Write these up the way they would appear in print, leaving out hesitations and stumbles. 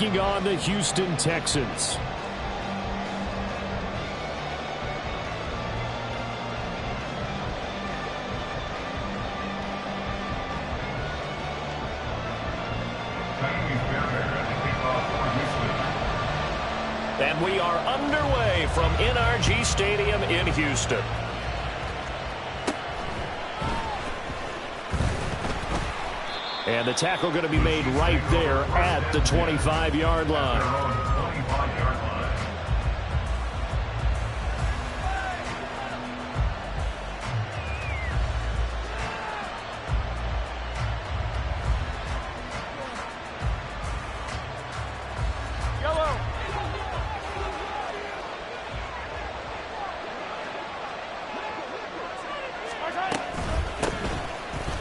taking on the Houston Texans. And we are underway from NRG Stadium in Houston. And the tackle going to be made right there at the 25-yard line.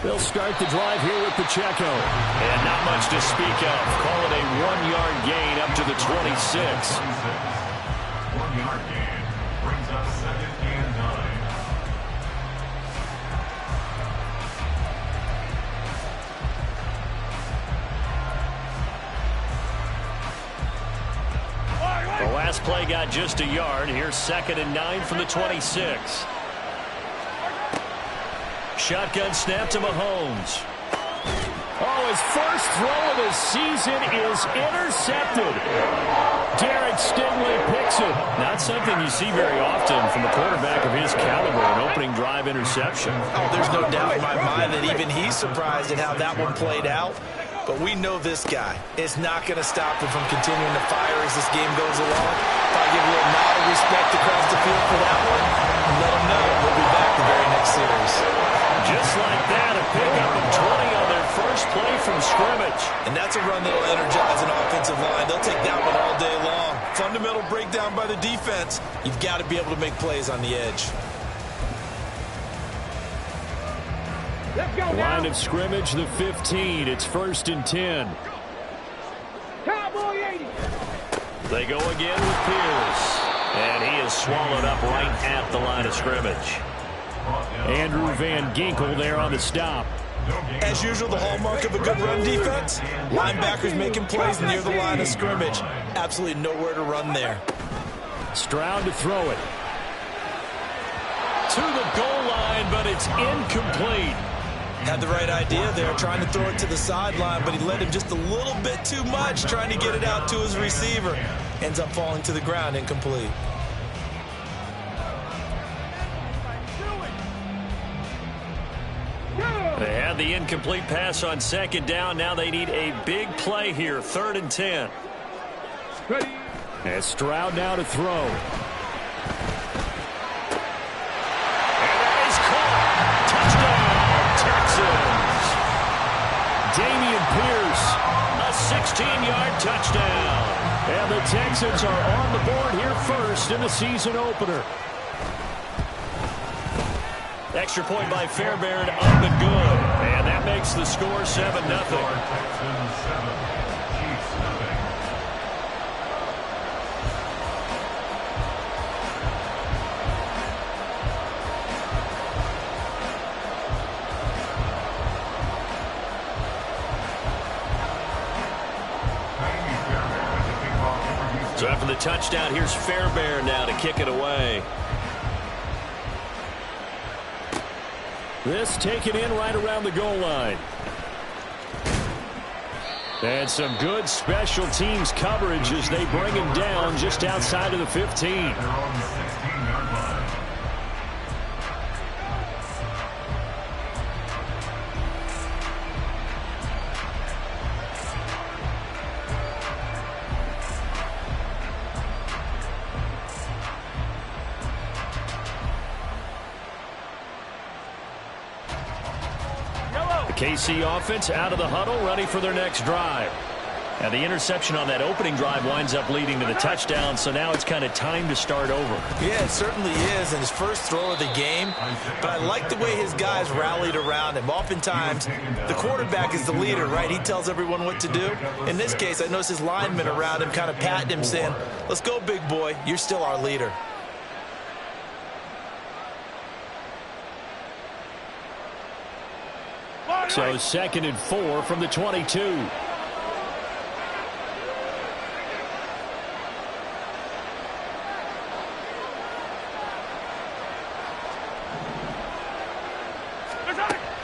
They'll start the drive here with Pacheco. And not much to speak of. Call it a 1-yard gain up to the 26. 1-yard gain brings up 2nd and 9. The last play got just a yard. Here's 2nd and 9 from the 26. Shotgun snap to Mahomes. Oh, his first throw of the season is intercepted. Derek Stingley picks it. Not something you see very often from a quarterback of his caliber, an opening drive interception. Oh, there's no doubt in my mind that even he's surprised at how that one played out. But we know this guy is not going to stop him from continuing to fire as this game goes along. If I give a little nod of respect across the field for that one, let him know we'll be back the very next series. Just like that, a pickup of 20 on their first play from scrimmage. And that's a run that'll energize an offensive line. They'll take that one all day long. Fundamental breakdown by the defense. You've got to be able to make plays on the edge. Let's go now. Line of scrimmage, the 15. It's 1st and 10. Cowboy 80. They go again with Pierce. And he is swallowed up right at the line of scrimmage. Andrew Van Ginkel there on the stop. As usual, the hallmark of a good run defense, linebackers making plays near the line of scrimmage. Absolutely nowhere to run there. Stroud to throw it. To the goal line, but it's incomplete. Had the right idea there, trying to throw it to the sideline, but he led him just a little bit too much, trying to get it out to his receiver. Ends up falling to the ground, incomplete. They had the incomplete pass on 2nd down. Now they need a big play here, 3rd and 10. And Stroud now to throw. And that is caught. Touchdown, Texans. Dameon Pierce. A 16-yard touchdown. And the Texans are on the board here first in the season opener. Extra point by Fairbairn up and good. And that makes the score 7-0. So after the touchdown, here's Fairbairn now to kick it away. This taken in right around the goal line. And some good special teams coverage as they bring him down just outside of the 15. KC offense out of the huddle, ready for their next drive. And the interception on that opening drive winds up leading to the touchdown, so now it's kind of time to start over. Yeah, it certainly is, and his first throw of the game. But I like the way his guys rallied around him. Oftentimes, the quarterback is the leader, right? He tells everyone what to do. In this case, I noticed his linemen around him kind of patting him, saying, "Let's go, big boy. You're still our leader." So 2nd and 4 from the 22.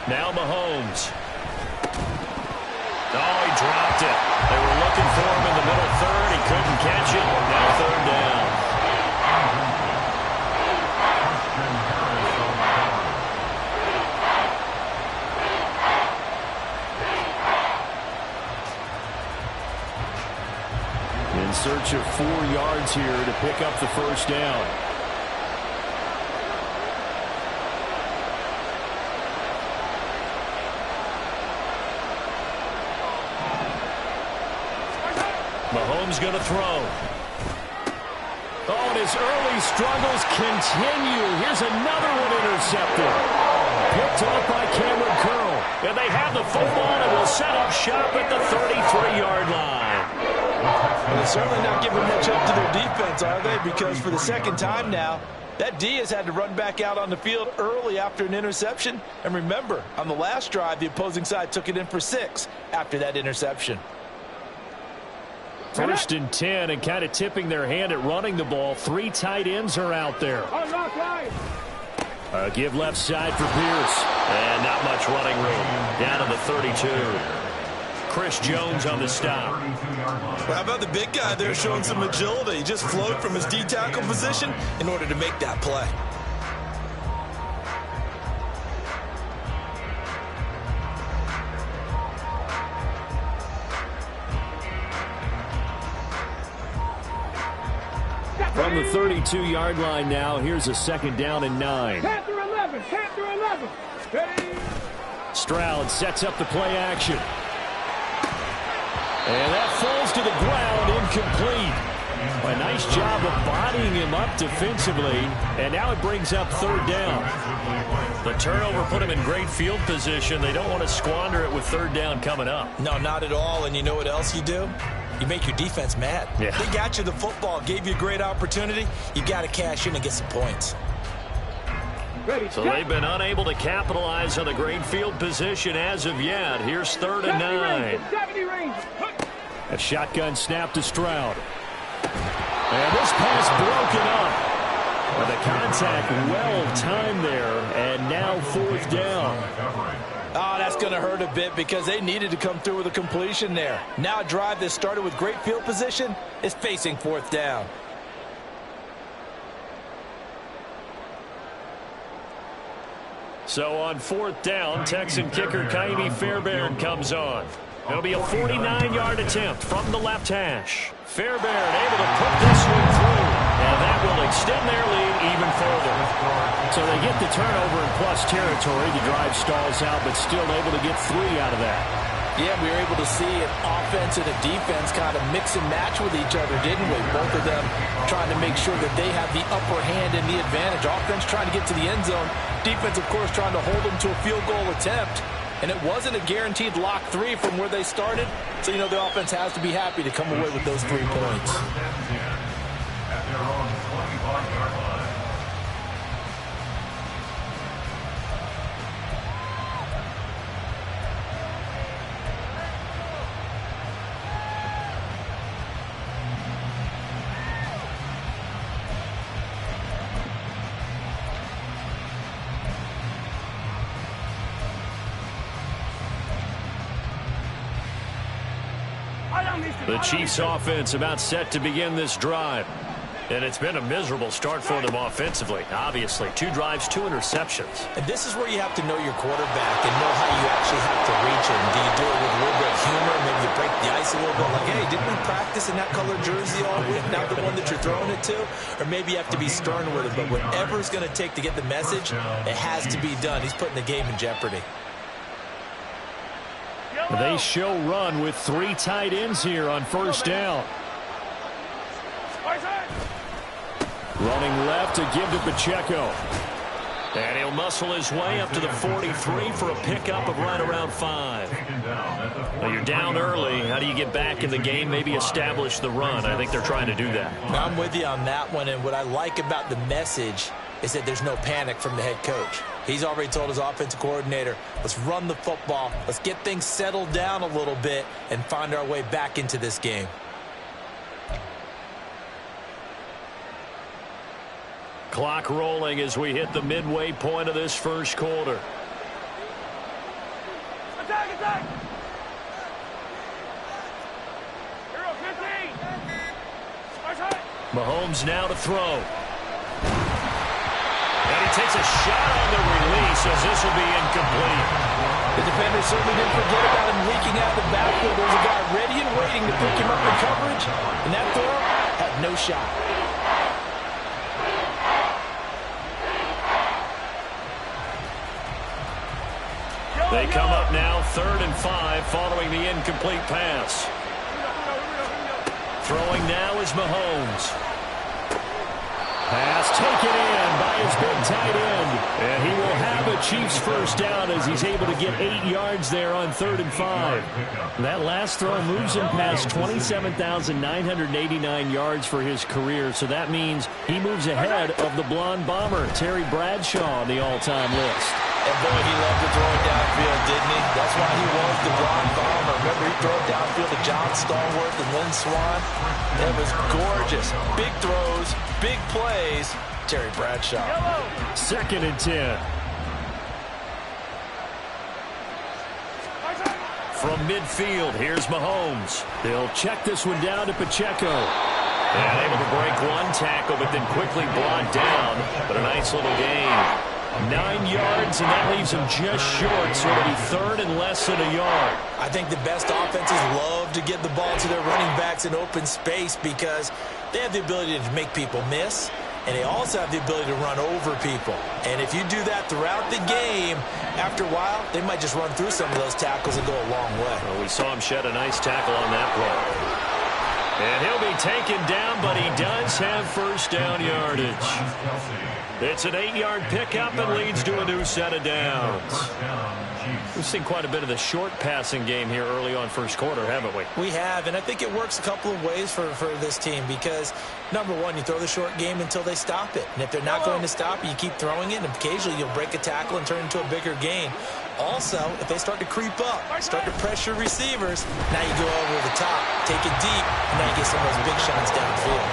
Now Mahomes. Oh, he dropped it. They were looking for him in the middle third. He couldn't catch it. Now third down. In search of 4 yards here to pick up the first down. Mahomes going to throw. Oh, and his early struggles continue. Here's another one intercepted. Picked off by Cameron Curl. And they have the football and will set up shop at the 33-yard line. Well, they're certainly not giving much up to their defense, are they? Because for the second time now, that D has had to run back out on the field early after an interception. And remember, on the last drive, the opposing side took it in for 6 after that interception. First and 10, and kind of tipping their hand at running the ball. 3 tight ends are out there. Give left side for Pierce. And not much running room. Down to the 32. Chris Jones on the stop. Well, how about the big guy there showing some agility? He just flowed from his D-tackle position in order to make that play. From the 32-yard line now, here's a second down and 9. Panther 11, Panther 11. Ready? Stroud sets up the play action. And that falls to the ground, incomplete. A nice job of bodying him up defensively, and now it brings up third down. The turnover put him in great field position. They don't want to squander it with third down coming up. No, not at all. And you know what else you do? You make your defense mad. Yeah. They got you the football, gave you a great opportunity. You got to cash in and get some points. Ready? So they've been unable to capitalize on the great field position as of yet. Here's third and 9. 70 range. A shotgun snap to Stroud. And this pass broken up. With the contact well timed there, and now fourth down. Oh, that's going to hurt a bit because they needed to come through with a completion there. Now a drive that started with great field position is facing fourth down. So on fourth down, Texan kicker Ka'imi Fairbairn comes on. It'll be a 49-yard attempt from the left hash. Fairbairn able to put this one through, and that will extend their lead even further. So they get the turnover in plus territory. The drive stalls out, but still able to get 3 out of that. Yeah, we were able to see an offense and a defense kind of mix and match with each other, didn't we? Both of them trying to make sure that they have the upper hand and the advantage. Offense trying to get to the end zone. Defense, of course, trying to hold them to a field goal attempt. And it wasn't a guaranteed lock 3 from where they started. So, you know, the offense has to be happy to come away with those 3 points. At their own 25-yard line. The Chiefs offense about set to begin this drive. And it's been a miserable start for them offensively. Obviously, 2 drives, 2 interceptions. And this is where you have to know your quarterback and know how you actually have to reach him. Do you do it with a little bit of humor? Maybe you break the ice a little bit. Like, hey, didn't we practice in that color jersey all week? Not the one that you're throwing it to? Or maybe you have to be stern with it. But whatever it's going to take to get the message, it has to be done. He's putting the game in jeopardy. They show run with 3 tight ends here on first down. Running left to give to Pacheco. And he'll muscle his way up to the 43 for a pickup of right around 5. Well, you're down early. How do you get back in the game? Maybe establish the run. I think they're trying to do that. I'm with you on that one. And what I like about the message is that there's no panic from the head coach. He's already told his offensive coordinator, let's run the football, let's get things settled down a little bit and find our way back into this game. Clock rolling as we hit the midway point of this first quarter. Mahomes now to throw. And he takes a shot on the release as this will be incomplete. The defender certainly didn't forget about him leaking out of the backfield. There's a guy ready and waiting to pick him up in coverage, and that throw had no shot. They come up now 3rd and 5 following the incomplete pass. Throwing now is Mahomes. Pass taken in by his big tight end. And he will have a Chiefs first down as he's able to get 8 yards there on 3rd and 5. That last throw moves him past 27,989 yards for his career. So that means he moves ahead of the blonde bomber, Terry Bradshaw, on the all-time list. And boy, he loved to throw it downfield, didn't he? That's why he was the blonde bomber. Remember, he threw it downfield to John Stallworth and Lynn Swann. It was gorgeous. Big throws, big plays. Terry Bradshaw. 2nd and 10. From midfield, here's Mahomes. They'll check this one down to Pacheco. And able to break one tackle, but then quickly brought down. But a nice little gain. 9 yards, and that leaves him just short, so it'll be 3rd and less than a yard. I think the best offenses love to get the ball to their running backs in open space because they have the ability to make people miss, and they also have the ability to run over people. And if you do that throughout the game, after a while, they might just run through some of those tackles and go a long way. Well, we saw him shed a nice tackle on that play. And he'll be taken down, but he does have first down yardage. It's an 8-yard pickup and leads to a new set of downs. We've seen quite a bit of the short passing game here early on first quarter, haven't we? We have, and I think it works a couple of ways for this team because, number one, you throw the short game until they stop it. And if they're not going to stop it, you keep throwing it, and occasionally you'll break a tackle and turn into a bigger gain. Also, if they start to creep up, start to pressure receivers, now you go over the top, take it deep, and now you get some of those big shots downfield.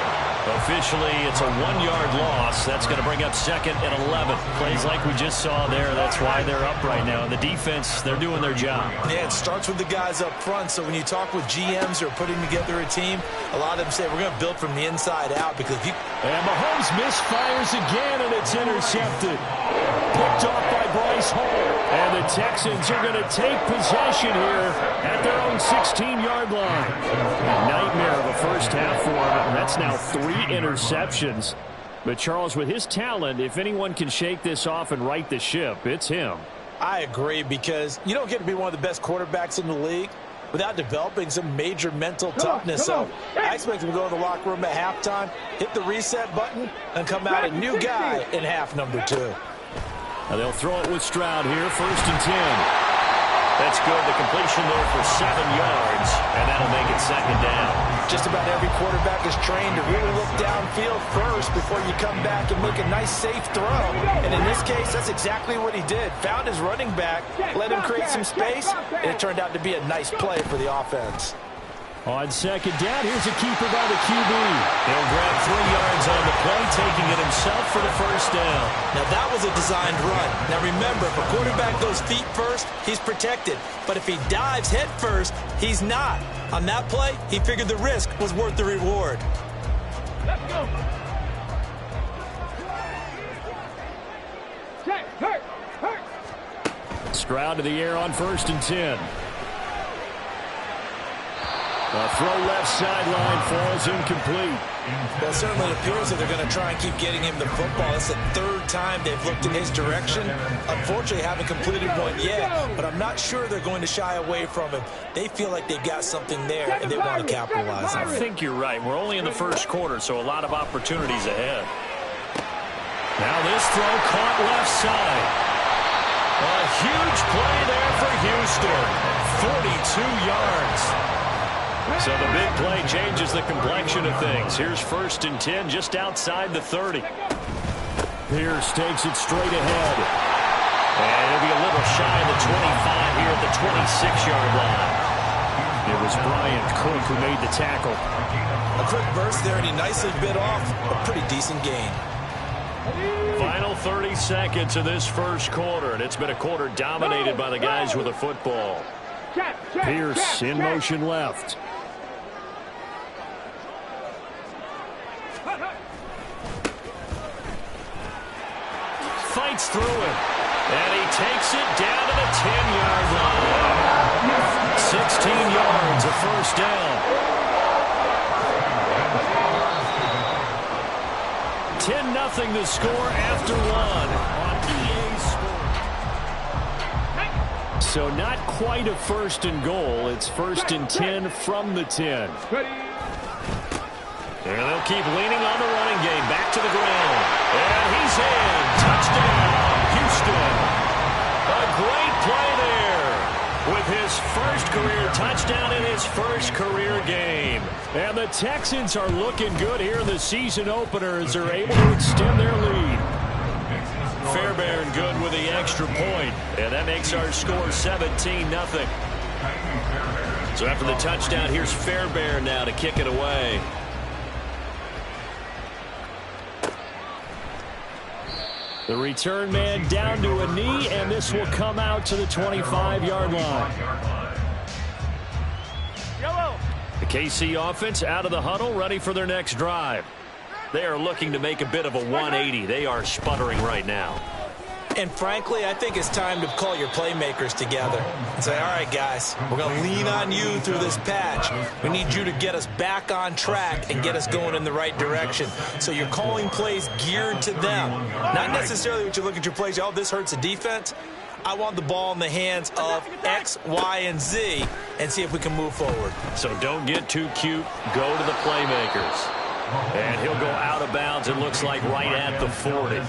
Officially, it's a 1-yard loss. That's going to bring up 2nd and 11. Plays like we just saw there. That's why they're up right now. And the defense, they're doing their job. Yeah, it starts with the guys up front. So when you talk with GMs who are putting together a team, a lot of them say we're going to build from the inside out because if you... And Mahomes misfires again, and it's intercepted. Picked off by Bryce Hall. And the Texans are going to take possession here at their own 16-yard line. A nightmare of a first half for him, and that's now 3 interceptions. But Charles, with his talent, if anyone can shake this off and right the ship, it's him. I agree because you don't get to be one of the best quarterbacks in the league without developing some major mental toughness. So I expect him to go in the locker room at halftime, hit the reset button, and come out a new guy in half number 2. Now they'll throw it with Stroud here, 1st and 10. That's good. The completion there for 7 yards, and that'll make it 2nd down. Just about every quarterback is trained to really look downfield first before you come back and make a nice, safe throw. And in this case, that's exactly what he did. Found his running back, let him create some space, and it turned out to be a nice play for the offense. On 2nd down, here's a keeper by the QB. He'll grab 3 yards on the play, taking it himself for the first down. Now, that was a designed run. Now, remember, if a quarterback goes feet first, he's protected. But if he dives head first, he's not. On that play, he figured the risk was worth the reward. Let's go. Hurt. Stroud to the air on 1st and 10. A throw left sideline falls incomplete. Well, it certainly appears that they're going to try and keep getting him the football. It's the 3rd time they've looked in his direction. Unfortunately, haven't completed one yet, but I'm not sure they're going to shy away from him. They feel like they've got something there, and they want to capitalize on it. I think you're right. We're only in the first quarter, so a lot of opportunities ahead. Now this throw caught left side. A huge play there for Houston. 42 yards. So the big play changes the complexion of things. Here's 1st and 10 just outside the 30. Pierce takes it straight ahead. And it'll be a little shy of the 25 here at the 26-yard line. It was Bryant Cook who made the tackle. A quick burst there, and he nicely bit off a pretty decent gain. Final 30 seconds of this first quarter, and it's been a quarter dominated by the guys with the football. Pierce in motion left. Fights through it. And he takes it down to the 10-yard line. 16 yards, a first down. 10-0 the score after one on EA Sports. So not quite a first and goal. It's first and 10 from the 10. And they'll keep leaning on the running game. Back to the ground. And he's in. Touchdown, Houston. A great play there with his first career touchdown in his first career game. And the Texans are looking good here in the season opener as they're able to extend their lead. Fairbairn good with the extra point. And that makes our score 17-0. So after the touchdown, here's Fairbairn now to kick it away. The return man down to a knee, and this will come out to the 25-yard line. The KC offense out of the huddle, ready for their next drive. They are looking to make a bit of a 180. They are sputtering right now. And frankly, I think it's time to call your playmakers together and say, all right, guys, we're going to lean on you through this patch. We need you to get us back on track and get us going in the right direction. So you're calling plays geared to them. Not necessarily what you look at your plays, oh, this hurts the defense. I want the ball in the hands of X, Y, and Z and see if we can move forward. So don't get too cute. Go to the playmakers. And he'll go out of bounds, it looks like, right at the 40.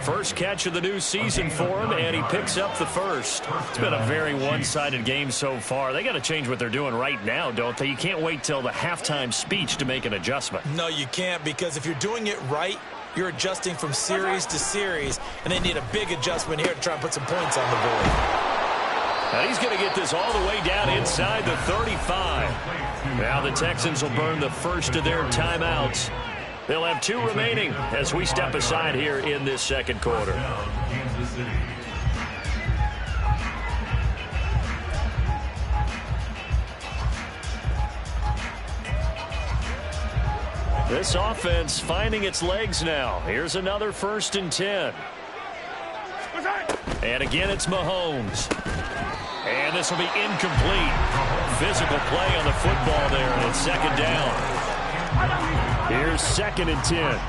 First catch of the new season for him, and he picks up the first. It's been a very one-sided game so far. They got to change what they're doing right now, don't they? You can't wait till the halftime speech to make an adjustment. No, you can't, because if you're doing it right, you're adjusting from series to series, and they need a big adjustment here to try and put some points on the board. Now he's going to get this all the way down inside the 35. Now the Texans will burn the first of their timeouts. They'll have 2 remaining as we step aside here in this second quarter. This offense finding its legs now. Here's another first and 10. And again, it's Mahomes. And this will be incomplete. Physical play on the football there, and it's second down. Here's second and 10.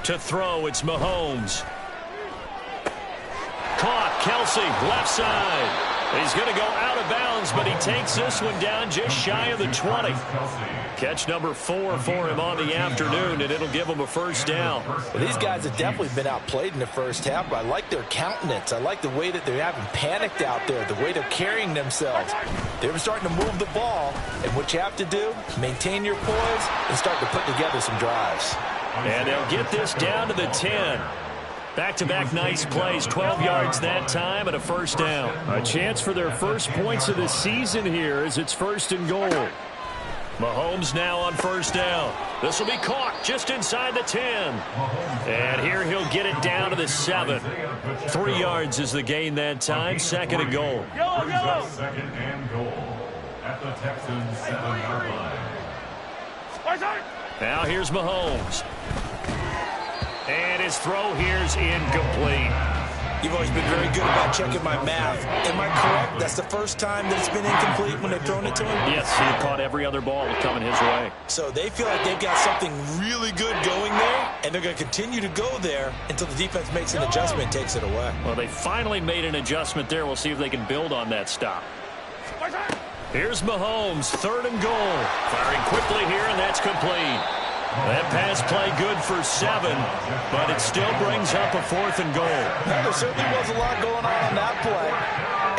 To throw, it's Mahomes. Caught, Kelsey, left side. He's going to go out of bounds, but he takes this one down just shy of the 20. Catch number 4 for him on the afternoon, and it'll give him a first down. Well, these guys have definitely been outplayed in the first half, but I like their countenance. I like the way that they're having panicked out there, the way they're carrying themselves. They were starting to move the ball, and what you have to do, maintain your poise and start to put together some drives. And they'll get this down to the 10. Back-to-back nice plays, 12 yards that time and a first down. A chance for their first points of the season here as it's first and goal. Mahomes now on first down. This will be caught just inside the 10. And here he'll get it down to the 7. 3 yards is the gain that time, second and goal. Second and goal at the Texans 7-yard line. Now here's Mahomes. And his throw here's incomplete. You've always been very good about checking my math. Am I correct? That's the first time that it's been incomplete when they've thrown it to him? Yes, he caught every other ball coming his way. So they feel like they've got something really good going there, and they're going to continue to go there until the defense makes an adjustment and takes it away. Well, they finally made an adjustment there. We'll see if they can build on that stop. Here's Mahomes, third and goal. Firing quickly here, and that's complete. That pass play good for 7, but it still brings up a fourth and goal. Now, there certainly was a lot going on that play.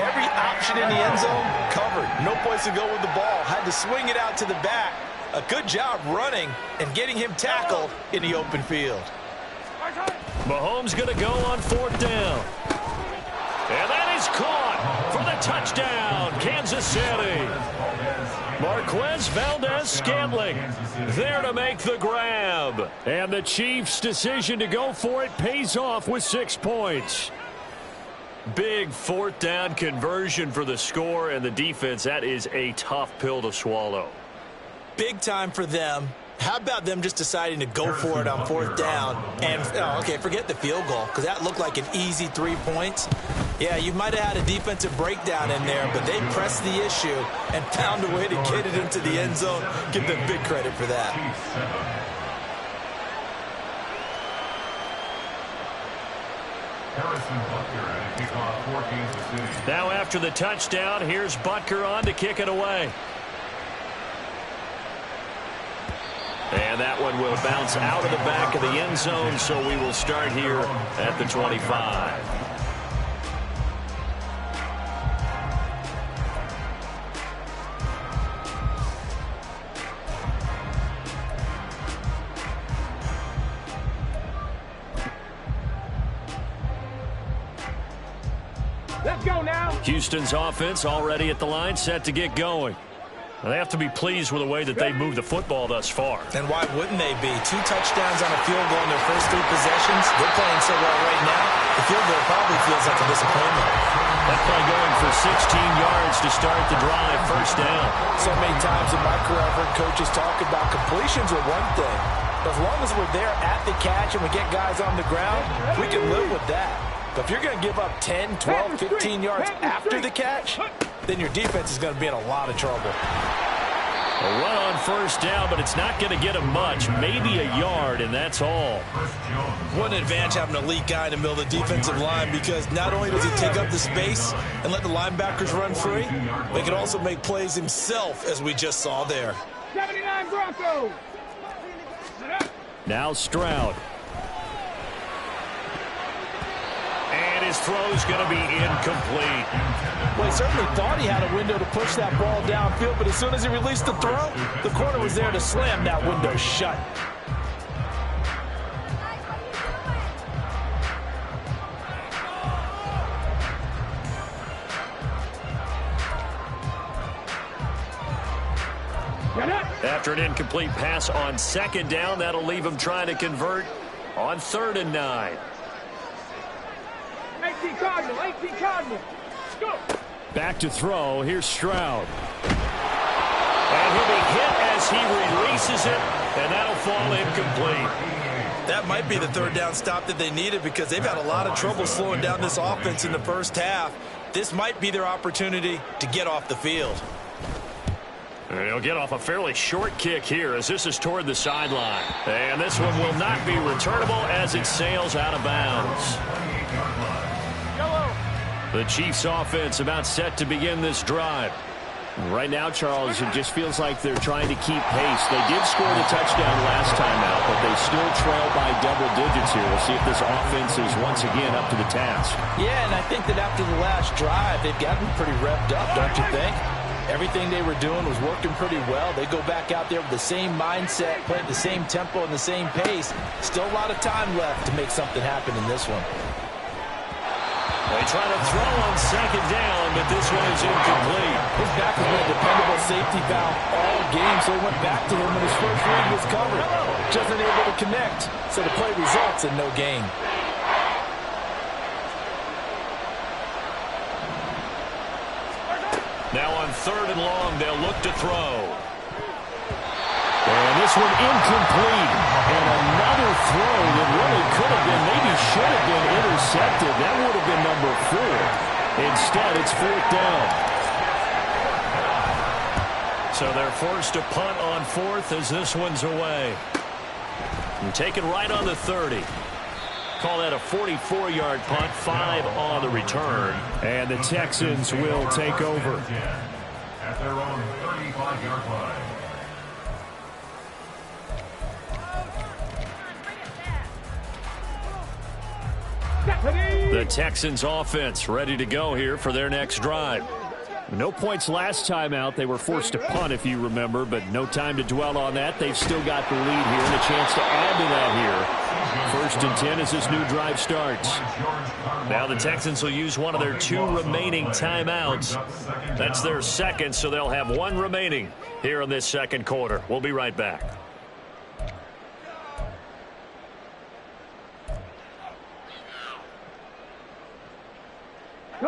Every option in the end zone covered. No place to go with the ball. Had to swing it out to the back. A good job running and getting him tackled in the open field. Mahomes going to go on fourth down. And that is caught for the touchdown, Kansas City. Marquez Valdez-Scantling there to make the grab. And the Chiefs' decision to go for it pays off with 6 points. Big fourth down conversion for the score, and the defense, that is a tough pill to swallow. Big time for them. How about them just deciding to go for it on fourth down? And, okay, forget the field goal, because that looked like an easy 3 points. Yeah, you might have had a defensive breakdown in there, but they pressed the issue and found a way to get it into the end zone. Give them big credit for that. Harrison Butker at a kickoff for Kansas City. Now after the touchdown, here's Butker on to kick it away. And that one will bounce out of the back of the end zone, so we will start here at the 25. Let's go now. Houston's offense already at the line, set to get going. They have to be pleased with the way that they've moved the football thus far. And why wouldn't they be? 2 touchdowns on a field goal in their first 3 possessions. They're playing so well right now, the field goal probably feels like a disappointment. That play going for 16 yards to start the drive, first down. So many times in my career, I've heard coaches talk about completions are one thing. But as long as we're there at the catch and we get guys on the ground, we can live with that. But if you're going to give up 10, 12, 15 yards after the catch, then your defense is going to be in a lot of trouble. A run on first down, but it's not going to get him much. Maybe a yard, and that's all. What an advantage having an elite guy in the middle of the defensive line, because not only does he take up the space and let the linebackers run free, but he can also make plays himself, as we just saw there. 79 Broncos. Now Stroud. And his throw's going to be incomplete. Well, he certainly thought he had a window to push that ball downfield, but as soon as he released the throw, the corner was there to slam that window shut. After an incomplete pass on second down, that'll leave him trying to convert on 3rd and 9. 18 Cardinal, 18 Cardinal. Go. Back to throw. Here's Stroud. And he'll be hit as he releases it, and that'll fall incomplete. That might be the 3rd down stop that they needed, because they've had a lot of trouble slowing down this offense in the first half. This might be their opportunity to get off the field. And he'll get off a fairly short kick here as this is toward the sideline. And this one will not be returnable as it sails out of bounds. The Chiefs offense about set to begin this drive. Right now, Charles, it just feels like they're trying to keep pace. They did score the touchdown last time out, but they still trail by double digits here. We'll see if this offense is once again up to the task. Yeah, and I think that after the last drive, they've gotten pretty revved up, don't you think? Everything they were doing was working pretty well. They go back out there with the same mindset, play at the same tempo and the same pace. Still a lot of time left to make something happen in this one. They try to throw on second down, but this one is incomplete. His back has been a dependable safety valve all game, so he went back to him when his first read was covered. Just unable to connect, so the play results in no gain. Now on 3rd and long, they'll look to throw. And this one incomplete. And another throw that really could have been, maybe should have been intercepted. That would have been number 4. Instead, it's 4th down. So they're forced to punt on 4th as this one's away. And taken right on the 30. Call that a 44-yard punt, 5 on the return. And the Texans will take over. At their own 35-yard line. The Texans offense ready to go here for their next drive. No points last time out. They were forced to punt, if you remember, but no time to dwell on that. They've still got the lead here and a chance to add to that here. 1st and 10 as this new drive starts. Now the Texans will use one of their 2 remaining timeouts. That's their second, so they'll have 1 remaining here in this second quarter. We'll be right back.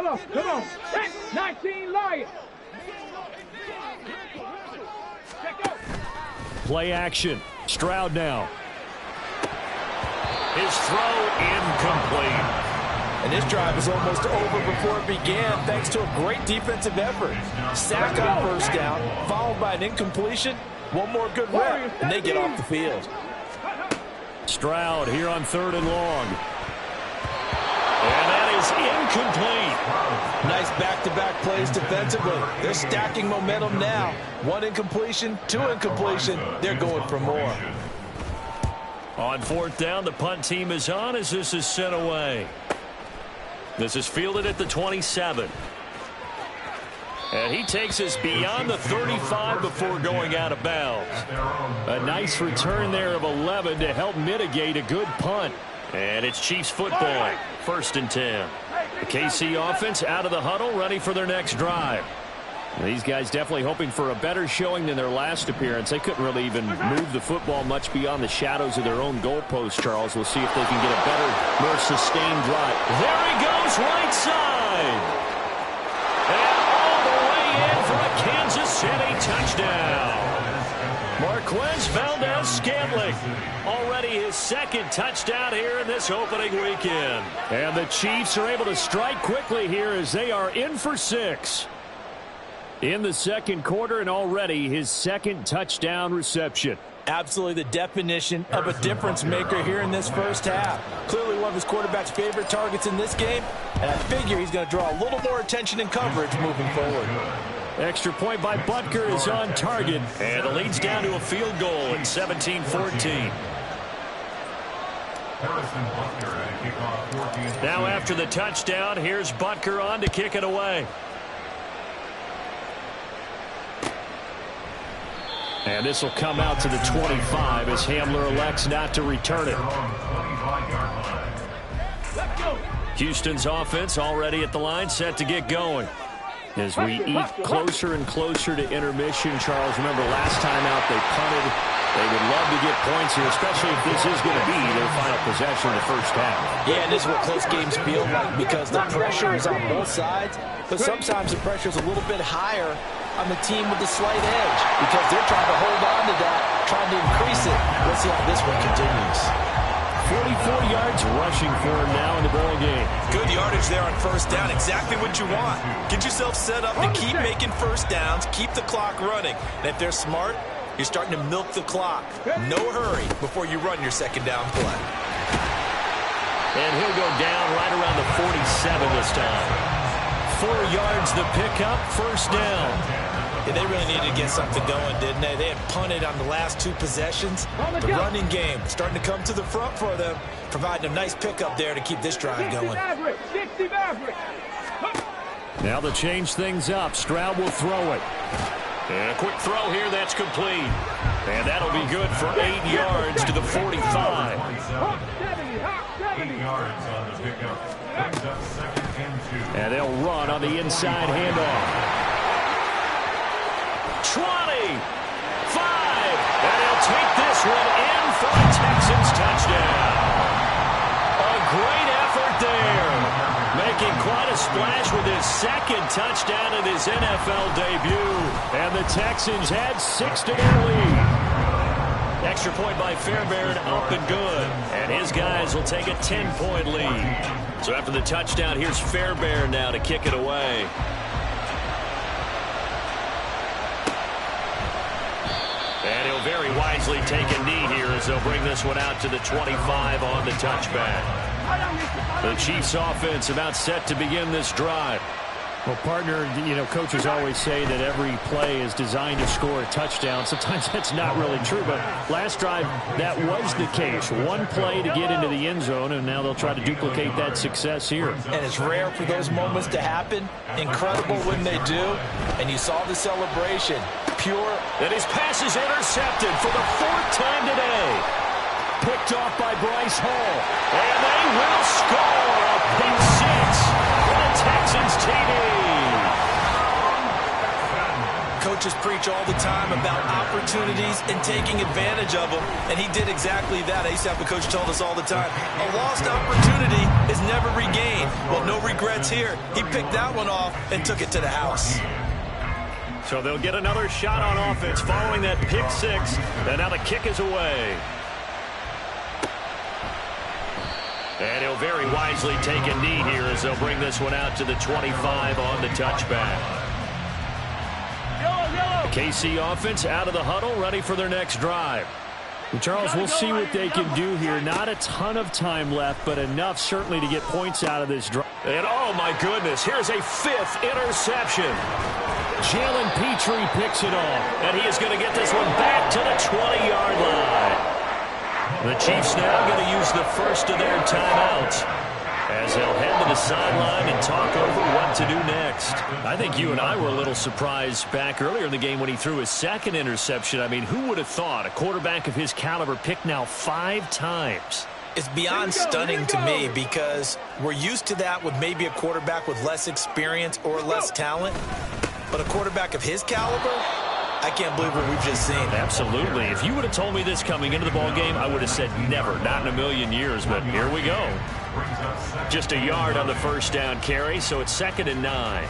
Come on. That's 19 Lions. Check out. Play action. Stroud now. His throw incomplete. And this drive is almost over before it began thanks to a great defensive effort. Sack on first down, followed by an incompletion. One more good rep, and they get off the field. Stroud here on 3rd and long. And that is incomplete. Nice back-to-back plays defensively. They're stacking momentum now. 1 incompletion, 2 incompletion. They're going for more. On 4th down, the punt team is on as this is sent away. This is fielded at the 27. And he takes us beyond the 35 before going out of bounds. A nice return there of 11 to help mitigate a good punt. And it's Chiefs football, 1st and 10. The KC offense out of the huddle, ready for their next drive. These guys definitely hoping for a better showing than their last appearance. They couldn't really even move the football much beyond the shadows of their own goalpost, Charles. We'll see if they can get a better, more sustained drive. There he goes, right side. And all the way in for a Kansas City touchdown. Marquez Valdez-Scantling, already his 2nd touchdown here in this opening weekend. And the Chiefs are able to strike quickly here as they are in for 6. In the 2nd quarter, and already his 2nd touchdown reception. Absolutely the definition of a difference maker here in this first half. Clearly one of his quarterback's favorite targets in this game, and I figure he's going to draw a little more attention and coverage moving forward. Extra point by Butker is on target, and the lead's down to a field goal at 17-14. Now after the touchdown, here's Butker on to kick it away. And this will come out to the 25 as Hamler elects not to return it. Houston's offense already at the line, set to get going. As we eat closer and closer to intermission, Charles, remember last time out they punted. They would love to get points here, especially if this is going to be their final possession of the first half. Yeah, and this is what close games feel like because the pressure is on both sides, but sometimes the pressure is a little bit higher on the team with the slight edge because they're trying to hold on to that, trying to increase it. Let's see how this one continues. 44 yards rushing for him now in the ball game. Good yardage there on first down. Exactly what you want. Get yourself set up to keep making first downs, keep the clock running. And if they're smart, you're starting to milk the clock. No hurry before you run your 2nd down play. And he'll go down right around the 47 this time. 4 yards the pickup, first down. Yeah, they really needed to get something going, didn't they? They had punted on the last 2 possessions. The running game starting to come to the front for them, providing a nice pickup there to keep this drive going. Now to change things up, Stroud will throw it. And a quick throw here that's complete. And that'll be good for 8 yards to the 45. 8 yards on the pickup. Brings up 2nd and 2. And they'll run on the inside handoff. 20, 5, and he'll take this one in for a Texans touchdown. A great effort there, making quite a splash with his 2nd touchdown in his NFL debut. And the Texans had 6 to their lead. Extra point by Fairbairn, up and good. And his guys will take a 10-point lead. So after the touchdown, here's Fairbairn now to kick it away. And he'll very wisely take a knee here as they'll bring this one out to the 25 on the touchback. The Chiefs offense about set to begin this drive. Well, partner, you know, coaches always say that every play is designed to score a touchdown. Sometimes that's not really true, but last drive, that was the case. One play to get into the end zone, and now they'll try to duplicate that success here. And it's rare for those moments to happen. Incredible when they do. And you saw the celebration. Pure. And his pass is intercepted for the 4th time today. Picked off by Bryce Hall. And they will score a pick 6 for the Texans TV. Coach coaches preach all the time about opportunities and taking advantage of them, and he did exactly that. I used to have a coach tell us all the time, a lost opportunity is never regained. Well, no regrets here. He picked that one off and took it to the house. So they'll get another shot on offense following that pick six, and now the kick is away. And he'll very wisely take a knee here as they'll bring this one out to the 25 on the touchback. The KC offense out of the huddle, ready for their next drive. Well, Charles, we'll see what they can do here. Not a ton of time left, but enough certainly to get points out of this drive. And oh my goodness, here's a 5th interception. Jalen Petrie picks it off. And he is going to get this one back to the 20-yard line. The Chiefs now going to use the first of their timeouts as they'll head to the sideline and talk over what to do next. I think you and I were a little surprised back earlier in the game when he threw his second interception. I mean, who would have thought a quarterback of his caliber picked now 5 times? It's beyond stunning to me because we're used to that with maybe a quarterback with less experience or less talent. But a quarterback of his caliber, I can't believe what we've just seen. Absolutely. If you would have told me this coming into the ball game, I would have said never, not in a million years. But here we go. Just a yard on the first down carry, so it's 2nd and 9.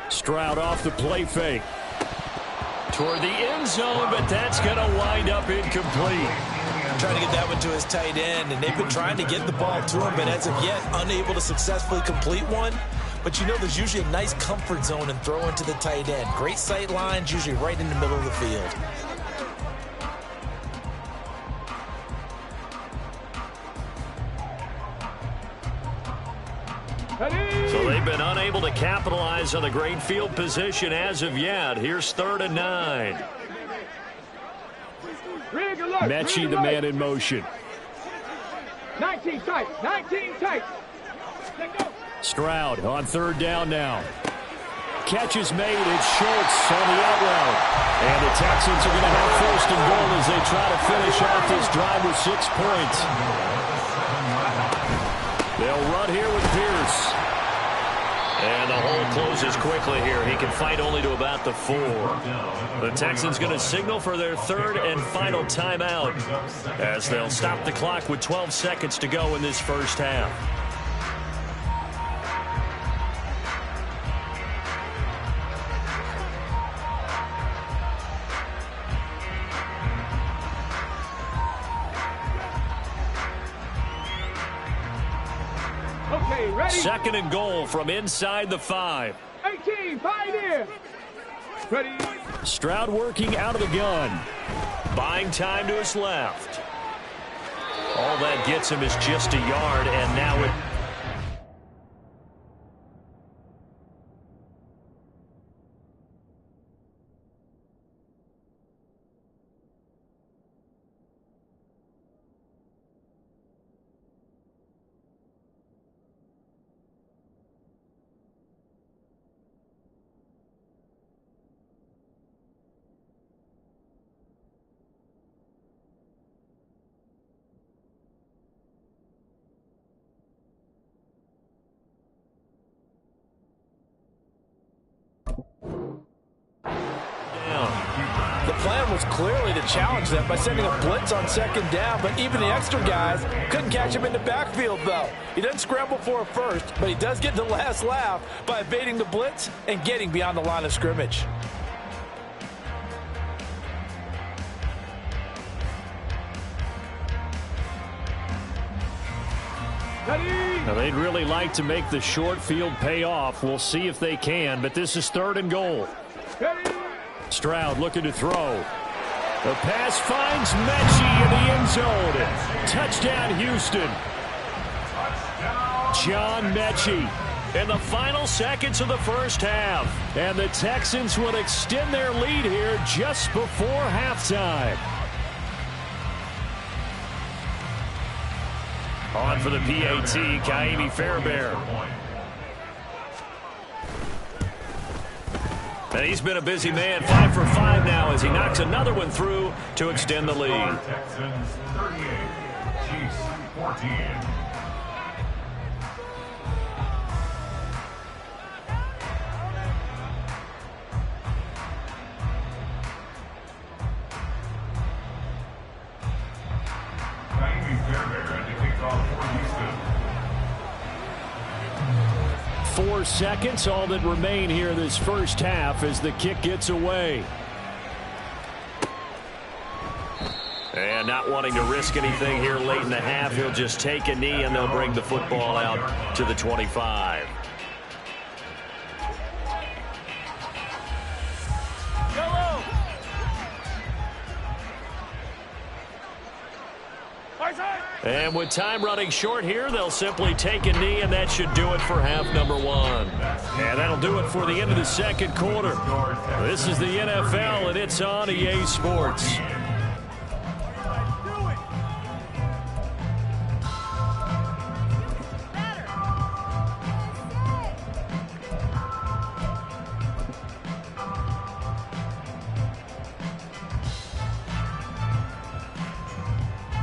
Stroud off the play fake. Toward the end zone, but that's going to wind up incomplete. Trying to get that one to his tight end, and they've been trying to get the ball to him, but as of yet, unable to successfully complete one. But you know there's usually a nice comfort zone in throwing to the tight end. Great sight lines, usually right in the middle of the field. So they've been unable to capitalize on the great field position as of yet. Here's 3rd and 9. Mechie, the man in motion. 19 tight. 19 tight. Stroud on 3rd down now. Catch is made. It's Schultz on the out route. And the Texans are going to have 1st and goal as they try to finish off this drive with 6 points. They'll run here with Pierce. And the hole closes quickly here. He can fight only to about the 4. The Texans going to signal for their 3rd and final timeout as they'll stop the clock with 12 seconds to go in this first half. Okay, ready? 2nd and goal from inside the 5. 18, pioneer. Ready? Stroud working out of the gun. Buying time to his left. All that gets him is just a yard, and now it... The plan was clearly to challenge them by sending a blitz on 2nd down, but even the extra guys couldn't catch him in the backfield, though. He doesn't scramble for a first, but he does get the last laugh by evading the blitz and getting beyond the line of scrimmage. Now, they'd really like to make the short field pay off. We'll see if they can, but this is 3rd and goal. Stroud looking to throw. The pass finds Mechie in the end zone. Touchdown, Houston. John Mechie. In the final seconds of the first half. And the Texans will extend their lead here just before halftime. On for the PAT, Ka'imi Fairbairn. And he's been a busy man, 5 for 5 now as he knocks another one through to extend the lead. Texans 38, Chiefs 14. Ka'imi Fairbairn to kick off for Houston. 4 seconds, all that remain here this first half as the kick gets away. And not wanting to risk anything here late in the half, he'll just take a knee and they'll bring the football out to the 25. And with time running short here, they'll simply take a knee, and that should do it for half number 1. And that'll do it for the end of the second quarter. This is the NFL, and it's on EA Sports.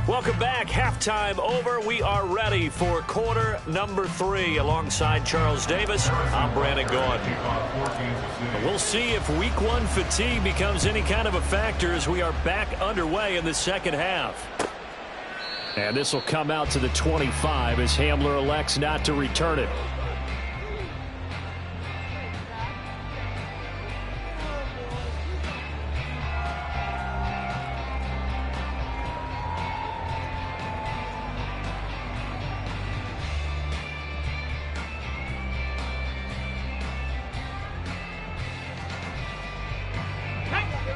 Welcome back. Halftime over. We are ready for quarter number 3. Alongside Charles Davis, I'm Brandon Gaudin. We'll see if week 1 fatigue becomes any kind of a factor as we are back underway in the second half. And this will come out to the 25 as Hamler elects not to return it.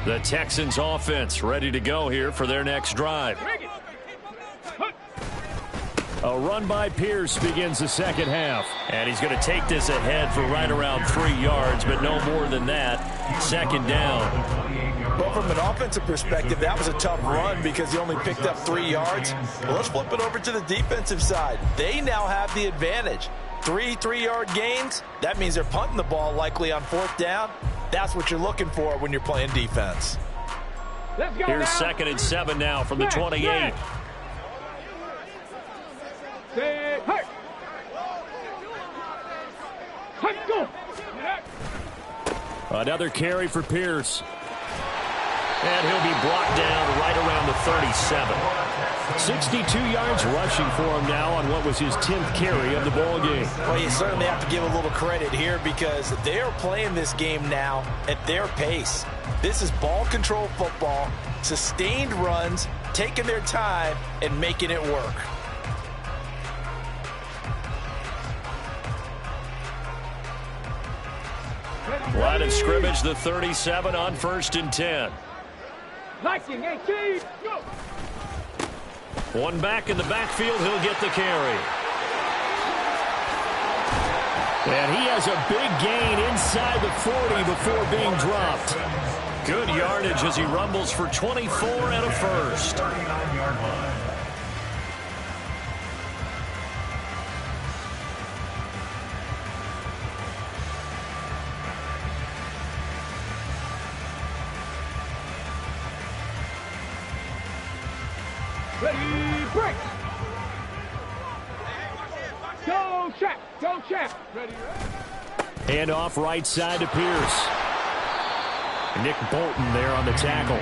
The Texans offense ready to go here for their next drive. A run by Pierce begins the second half. And he's going to take this ahead for right around 3 yards, but no more than that. Second down. Well, from an offensive perspective, that was a tough run because he only picked up 3 yards. Well, let's flip it over to the defensive side. They now have the advantage. 3 3-yard gains, that means they're punting the ball likely on 4th down. That's what you're looking for when you're playing defense. Let's go. Here's now. 2nd and 7 now from the 28. Say, hey. Hey, go. Another carry for Pierce. And he'll be brought down right around the 37. 62 yards rushing for him now on what was his 10th carry of the ball game. Well, you certainly have to give a little credit here because they are playing this game now at their pace. This is ball control football, sustained runs, taking their time and making it work. Line of scrimmage, the 37 on 1st and 10. Liking 18. Go. One back in the backfield, he'll get the carry. And he has a big gain inside the 40 before being dropped. Good yardage as he rumbles for 24 and a first. 39-yard line. Ready, break. Go, check. Go, check. Ready, Hand off right side to Pierce. Nick Bolton there on the tackle.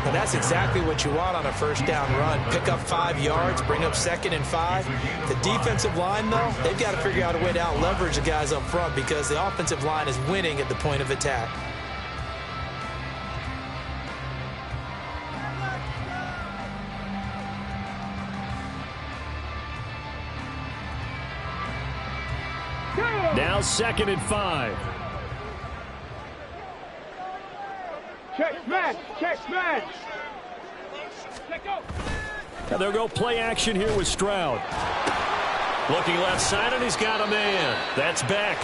Well, that's exactly what you want on a 1st down run. Pick up 5 yards, bring up 2nd and 5. The defensive line, though, they've got to figure out a way to out-leverage the guys up front because the offensive line is winning at the point of attack. Now 2nd and 5. check, smash. Check, smash. Let go. And they'll go play action here with Stroud. Looking left side, and he's got a man. That's Beck.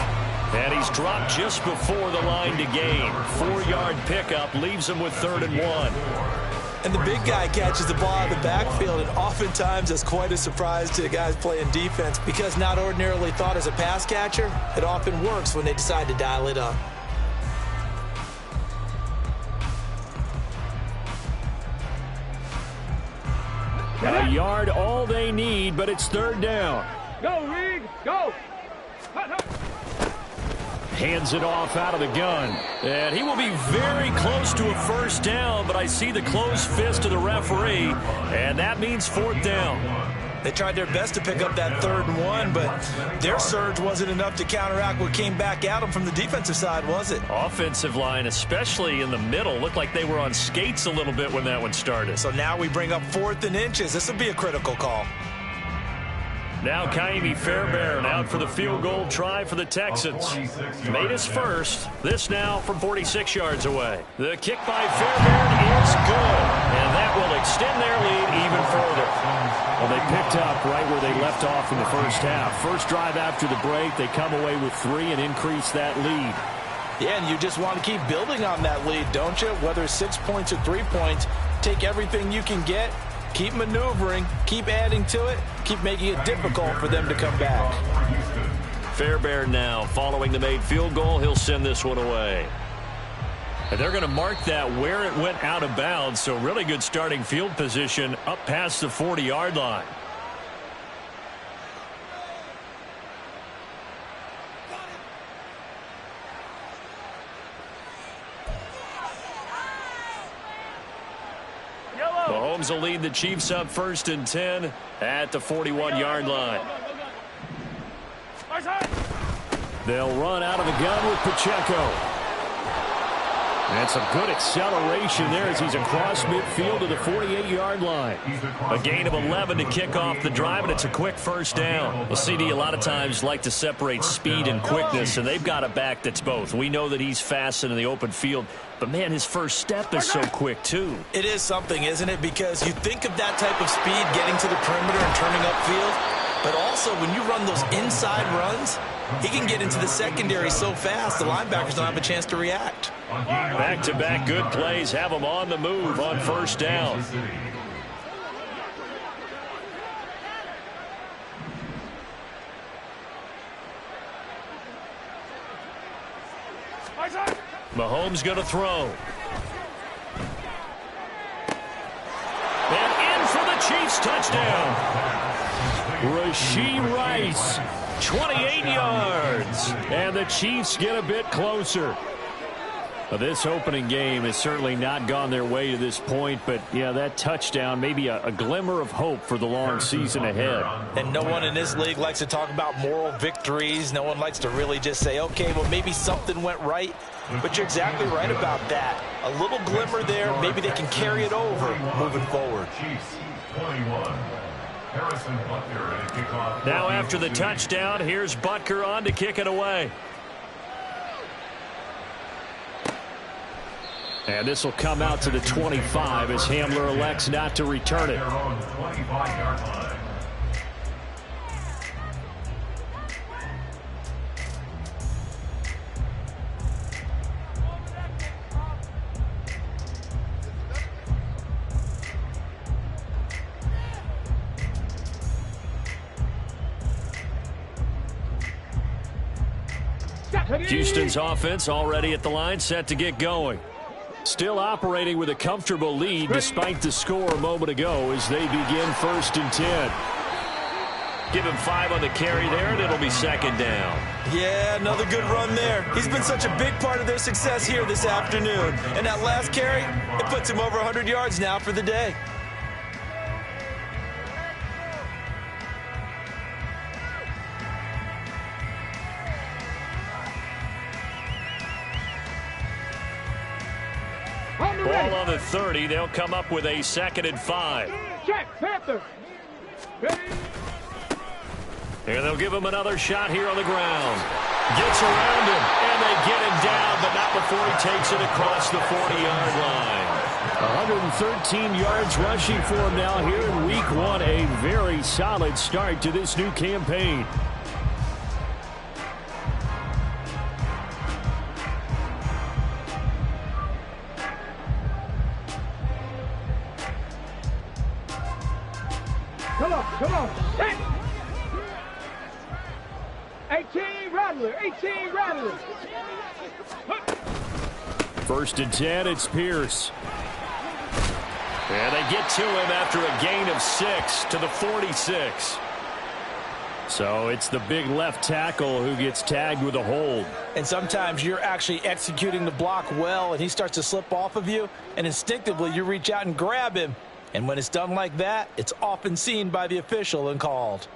And he's dropped just before the line to gain. 4-yard pickup leaves him with 3rd and 1. And the big guy catches the ball out of the backfield, and oftentimes that's quite a surprise to the guys playing defense because not ordinarily thought as a pass catcher, it often works when they decide to dial it up. A yard all they need, but it's third down. Go, Reed, go. Hands it off out of the gun. And he will be very close to a first down, but I see the closed fist of the referee, and that means fourth down. They tried their best to pick up that 3rd and 1, but their surge wasn't enough to counteract what came back at them from the defensive side, was it? Offensive line, especially in the middle, looked like they were on skates a little bit when that one started. So now we bring up 4th and inches. This will be a critical call. Now Kaimi Fairbairn out for the field goal try for the Texans. Made his first. This now from 46 yards away. The kick by Fairbairn is good. And that will extend their lead even further. Well, they picked up right where they left off in the first half. First drive after the break, they come away with 3 and increase that lead. Yeah, and you just want to keep building on that lead, don't you? Whether it's 6 points or 3 points, take everything you can get. Keep maneuvering, keep adding to it, keep making it difficult for them to come back. Fairbairn now following the made field goal. He'll send this one away. And they're going to mark that where it went out of bounds, so really good starting field position up past the 40-yard line. Mahomes will lead the Chiefs up 1st and 10 at the 41-yard line. They'll run out of the gun with Pacheco. And some good acceleration there as he's across midfield to the 48-yard line. A gain of 11 to kick off the drive, and it's a quick first down. Well, CD a lot of times like to separate speed and quickness, and they've got a back that's both. We know that he's fast in the open field, but, man, his first step is so quick, too. It is something, isn't it? Because you think of that type of speed getting to the perimeter and turning upfield, but also when you run those inside runs, he can get into the secondary so fast the linebackers don't have a chance to react. Back-to-back good plays have them on the move on first down. Mahomes going to throw. And in for the Chiefs touchdown. Rashee Rice. 28 yards. And the Chiefs get a bit closer. Well, this opening game has certainly not gone their way to this point, but, yeah, that touchdown, maybe a glimmer of hope for the long season ahead. And no one in this league likes to talk about moral victories. No one likes to really just say, okay, well, maybe something went right. But you're exactly right about that. A little glimmer there. Maybe they can carry it over moving forward. Now after the touchdown, here's Butker on to kick it away. And this will come out to the 25 as Hamler elects not to return it. Houston's offense already at the line, set to get going. Still operating with a comfortable lead despite the score a moment ago as they begin 1st and 10. Give him 5 on the carry there, and it'll be 2nd down. Yeah, another good run there. He's been such a big part of their success here this afternoon. And that last carry, it puts him over 100 yards now for the day. Ball on the 30. They'll come up with a 2nd and 5. Check, Panther. Ready? And they'll give him another shot here on the ground. Gets around him, and they get him down, but not before he takes it across the 40-yard line. 113 yards rushing for him now here in week 1. A very solid start to this new campaign. Come on, come on. Hey. 18 Rattler, 18 Rattler. 1st and 10, it's Pierce. And they get to him after a gain of 6 to the 46. So it's the big left tackle who gets tagged with a hold. And sometimes you're actually executing the block well, and he starts to slip off of you, and instinctively you reach out and grab him. And when it's done like that, it's often seen by the official and called.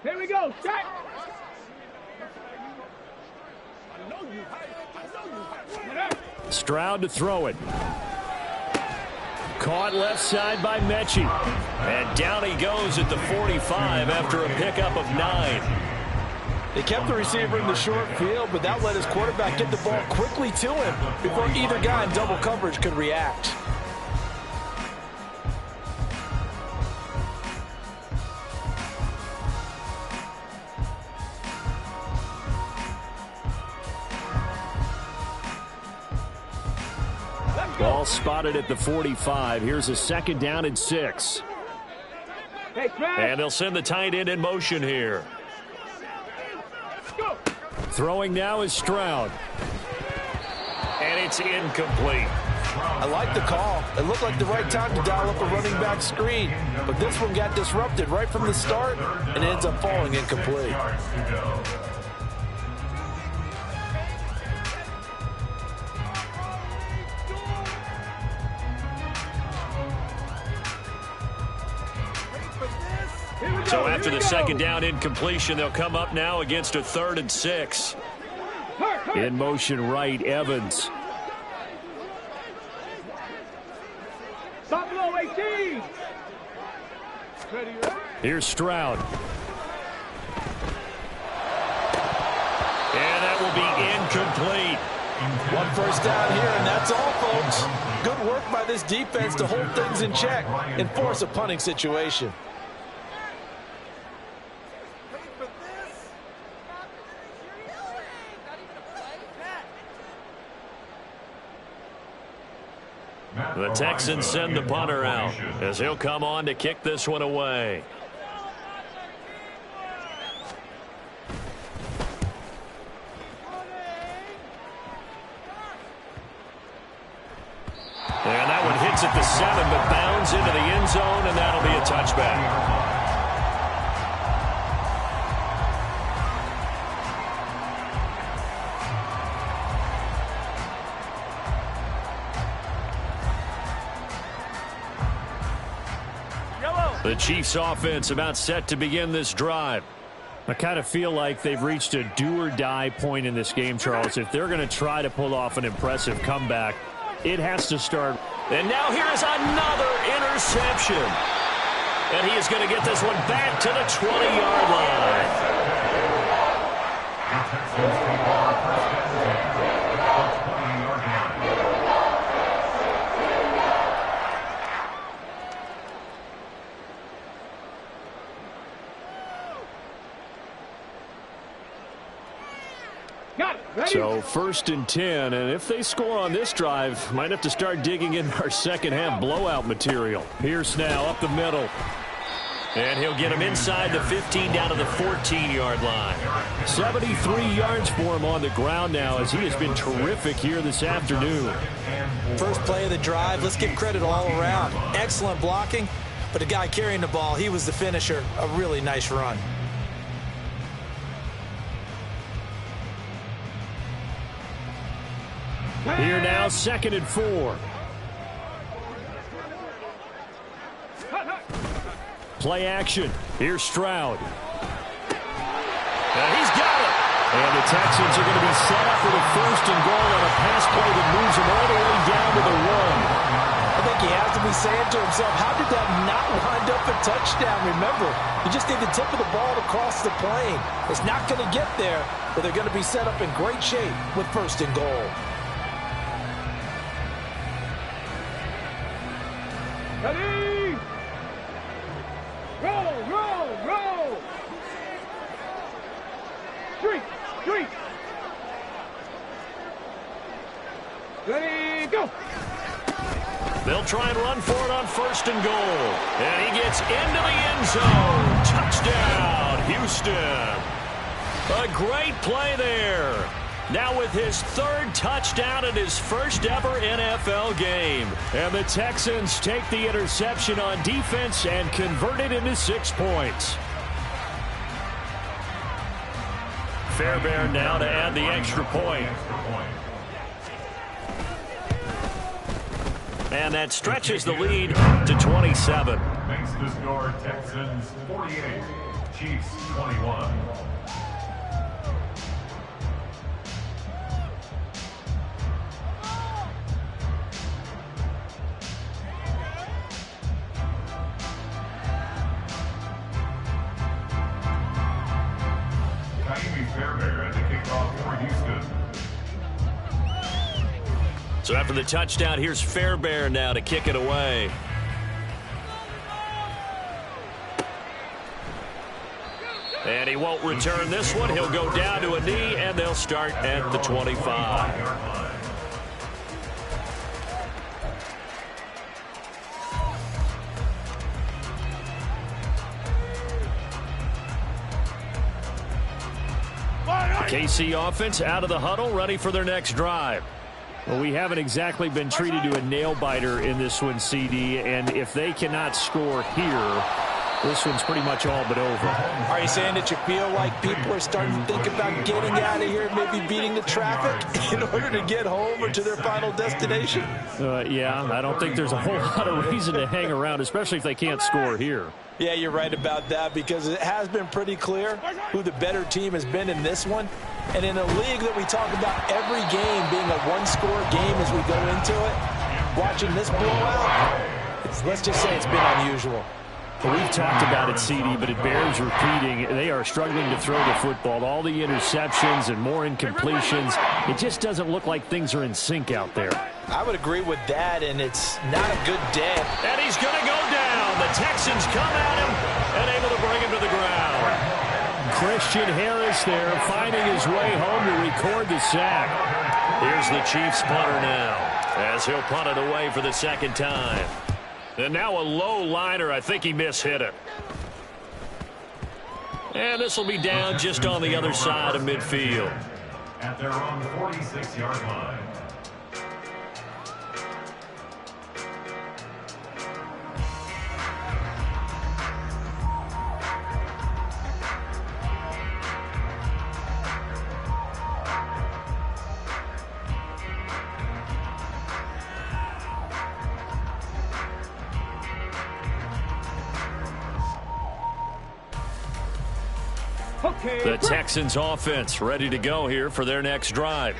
Here we go, Shaq. Stroud to throw it. Caught left side by Mechie. And down he goes at the 45 after a pickup of 9. They kept the receiver in the short field, but that let his quarterback get the ball quickly to him before either guy in double coverage could react. Ball spotted at the 45. Here's a 2nd down and 6. Hey, and they'll send the tight end in motion here. go. Throwing now is Stroud. And it's incomplete. I like the call. It looked like the right time to dial up a running back screen, but this one got disrupted right from the start and ends up falling incomplete. So after the 2nd down incompletion, they'll come up now against a 3rd and 6. In motion right, Evans. Stop below 18. Here's Stroud. And that will be incomplete. 1 first down here, and that's all, folks. Good work by this defense to hold things in check and force a punting situation. The Texans send the punter out as he'll come on to kick this one away. And that one hits at the 7, but bounds into the end zone, and that'll be a touchback. The Chiefs offense about set to begin this drive. I kind of feel like they've reached a do-or-die point in this game, Charles. If they're going to try to pull off an impressive comeback, it has to start. And now here is another interception. And he is going to get this one back to the 20-yard line. So 1st and 10, and if they score on this drive, might have to start digging in our second half blowout material. Pierce now up the middle. And he'll get him inside the 15 down to the 14-yard line. 73 yards for him on the ground now as he has been terrific here this afternoon. First play of the drive, let's give credit all around. Excellent blocking, but the guy carrying the ball, he was the finisher. A really nice run. Here now, 2nd and 4. Play action. Here's Stroud. And he's got it. And the Texans are going to be set up for the 1st and goal on a pass play that moves them all the way down to the 1. I think he has to be saying to himself, how did that not wind up a touchdown? Remember, you just need the tip of the ball to cross the plane. It's not going to get there, but they're going to be set up in great shape with 1st and goal. Ready? Roll, roll, roll. Street. Ready, go. They'll try and run for it on 1st and goal. And he gets into the end zone. Touchdown, Houston. A great play there. Now with his 3rd touchdown in his first ever NFL game. And the Texans take the interception on defense and convert it into 6 points. Fairbairn now to add the extra point. And that stretches the lead to 27. Makes the score Texans 48, Chiefs 21. Fairbairn at the kickoff for Houston. So after the touchdown, here's Fairbairn now to kick it away. And he won't return this one. He'll go down to a knee, and they'll start at the 25. KC offense out of the huddle, ready for their next drive. Well, we haven't exactly been treated to a nail-biter in this one, CD, and if they cannot score here, this one's pretty much all but over. Are you saying that you feel like people are starting to think about getting out of here, maybe beating the traffic in order to get home or to their final destination? Yeah, I don't think there's a whole lot of reason to hang around, especially if they can't score here. Yeah, you're right about that, because it has been pretty clear who the better team has been in this one. And in a league that we talk about every game being a one-score game as we go into it, watching this blowout, let's just say it's been unusual. Well, we've talked about it, CD, but it bears repeating. They are struggling to throw the football. All the interceptions and more incompletions. It just doesn't look like things are in sync out there. I would agree with that, and it's not a good day. And he's going to go down. The Texans come at him and able to bring him to the ground. Christian Harris there, finding his way home to record the sack. Here's the Chiefs punter now, as he'll punt it away for the 2nd time. And now a low liner. I think he mishit it. And this will be down just on the other side of midfield. At their own 46-yard line. The Texans offense ready to go here for their next drive.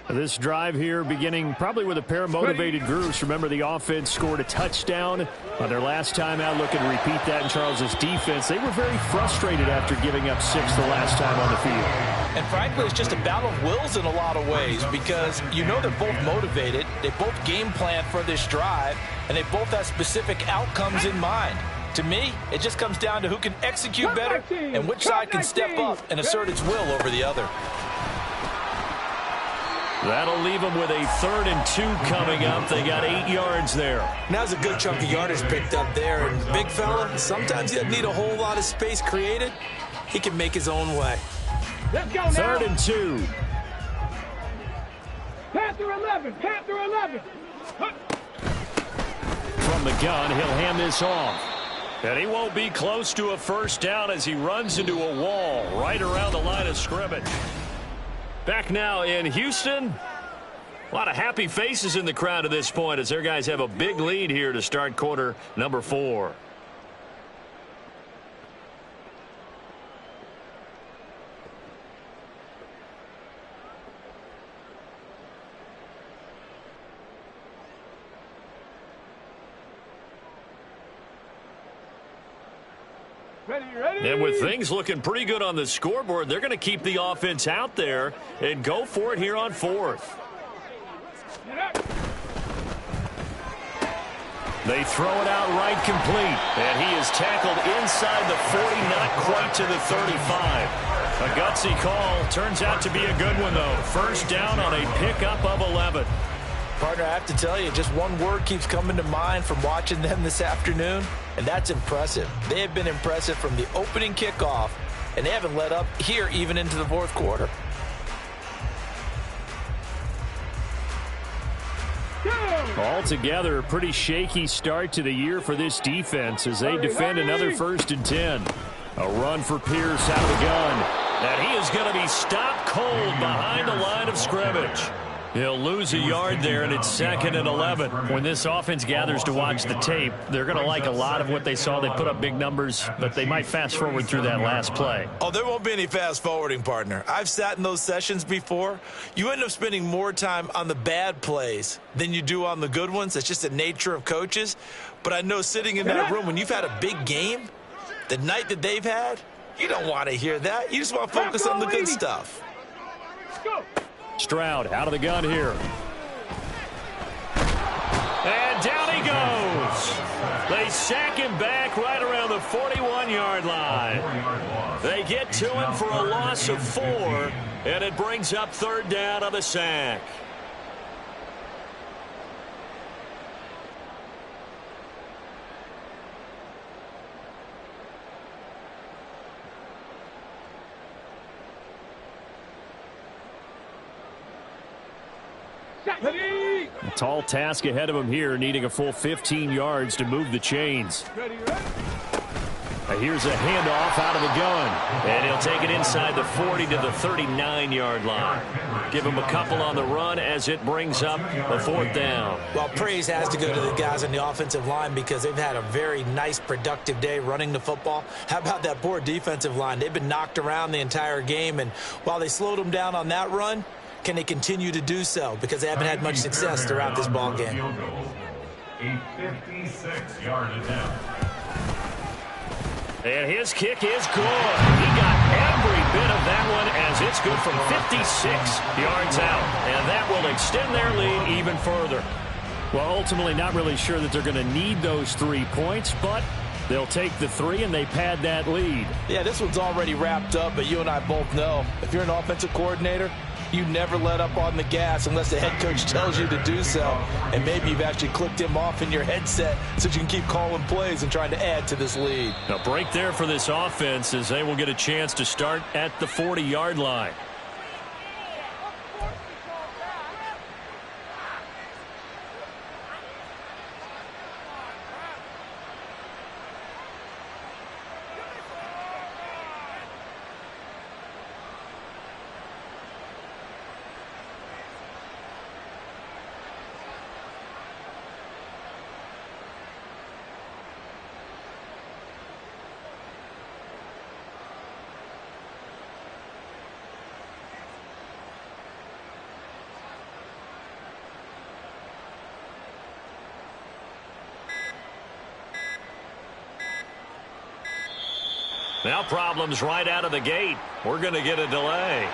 This drive here beginning probably with a pair of motivated groups. Remember, the offense scored a touchdown on their last time out. Looking to repeat that in Charles's defense. They were very frustrated after giving up 6 the last time on the field. And frankly, it's just a battle of wills in a lot of ways, because you know they're both motivated. They both game plan for this drive, and they both have specific outcomes in mind. To me, it just comes down to who can execute better and which side can step up and assert its will over the other. That'll leave them with a 3rd and 2 coming up. They got 8 yards there. Now there's a good chunk of yardage picked up there. And big fella, sometimes he doesn't need a whole lot of space created. He can make his own way. Let's go now. 3rd and 2. Panther 11. Panther 11. From the gun, he'll hand this off. And he won't be close to a 1st down as he runs into a wall right around the line of scrimmage. Back now in Houston. A lot of happy faces in the crowd at this point as their guys have a big lead here to start quarter number 4. Ready. And with things looking pretty good on the scoreboard, they're going to keep the offense out there and go for it here on 4th. They throw it out right complete. And he is tackled inside the 40, not quite to the 35. A gutsy call. Turns out to be a good one, though. First down on a pickup of 11. Partner, I have to tell you, just one word keeps coming to mind from watching them this afternoon, and that's impressive. They have been impressive from the opening kickoff, and they haven't let up here even into the fourth quarter. Altogether, a pretty shaky start to the year for this defense as they defend another 1st and 10. A run for Pierce out of the gun. And he is going to be stopped cold behind the line of scrimmage. He'll lose a yard there, and it's 2nd and 11. When this offense gathers to watch the tape, they're going to like a lot of what they saw. They put up big numbers, but they might fast forward through that last play. Oh, there won't be any fast forwarding, partner. I've sat in those sessions before. You end up spending more time on the bad plays than you do on the good ones. It's just the nature of coaches. But I know sitting in that room, when you've had a big game, the night that they've had, you don't want to hear that. You just want to focus on the good stuff. Go. Stroud out of the gun here. And down he goes. They sack him back right around the 41-yard line. They get to him for a loss of 4, and it brings up 3rd down on the sack. Ready. A tall task ahead of him here, needing a full 15 yards to move the chains. Ready. Here's a handoff out of the gun. And he'll take it inside the 40 to the 39-yard line. Give him a couple on the run as it brings up a 4th down. Well, praise has to go to the guys on the offensive line because they've had a very nice, productive day running the football. How about that poor defensive line? They've been knocked around the entire game, and while they slowed them down on that run, can they continue to do so? Because they haven't had much success throughout this ball game. A 56-yard attempt. And his kick is good. He got every bit of that one as it's good from 56 yards out. And that will extend their lead even further. Well, ultimately not really sure that they're going to need those 3 points, but they'll take the 3 and they pad that lead. Yeah, this one's already wrapped up, but you and I both know if you're an offensive coordinator, you never let up on the gas unless the head coach tells you to do so. And maybe you've actually clicked him off in your headset so you can keep calling plays and trying to add to this lead. A break there for this offense as they will get a chance to start at the 40-yard line. Now problems right out of the gate. We're going to get a delay.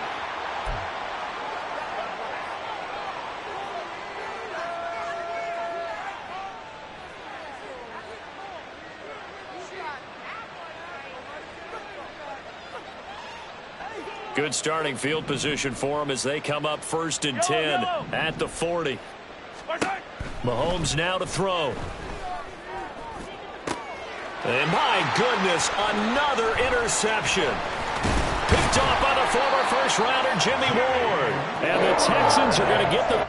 Good starting field position for them as they come up 1st and 10 at the 40. Mahomes now to throw. And my goodness, another interception. Picked off by the former first-rounder Jimmy Ward. And the Texans are going to get the...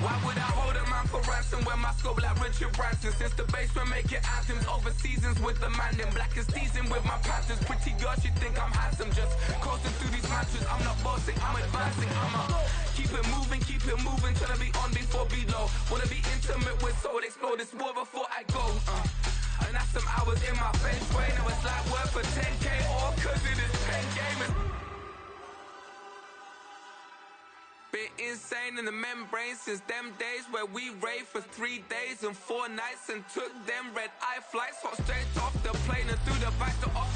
Why would I hold a man for ransom when my scope like Richard Branson? Since the basement making anthems over seasons with the man in black is seasoned with my Panthers. Pretty girl, she think I'm handsome. Just coasting through these matches. I'm not bossing, I'm advancing. Keep it moving, trying to be on before below. Wanna be intimate with soul, explore this war before I go. And that's some hours in my bench way. Now it's like work for 10K or cause it is 10 gamers. Bit insane in the membrane since them days where we raved for 3 days and 4 nights and took them red-eye flights. Hot straight off the plane and through the back door.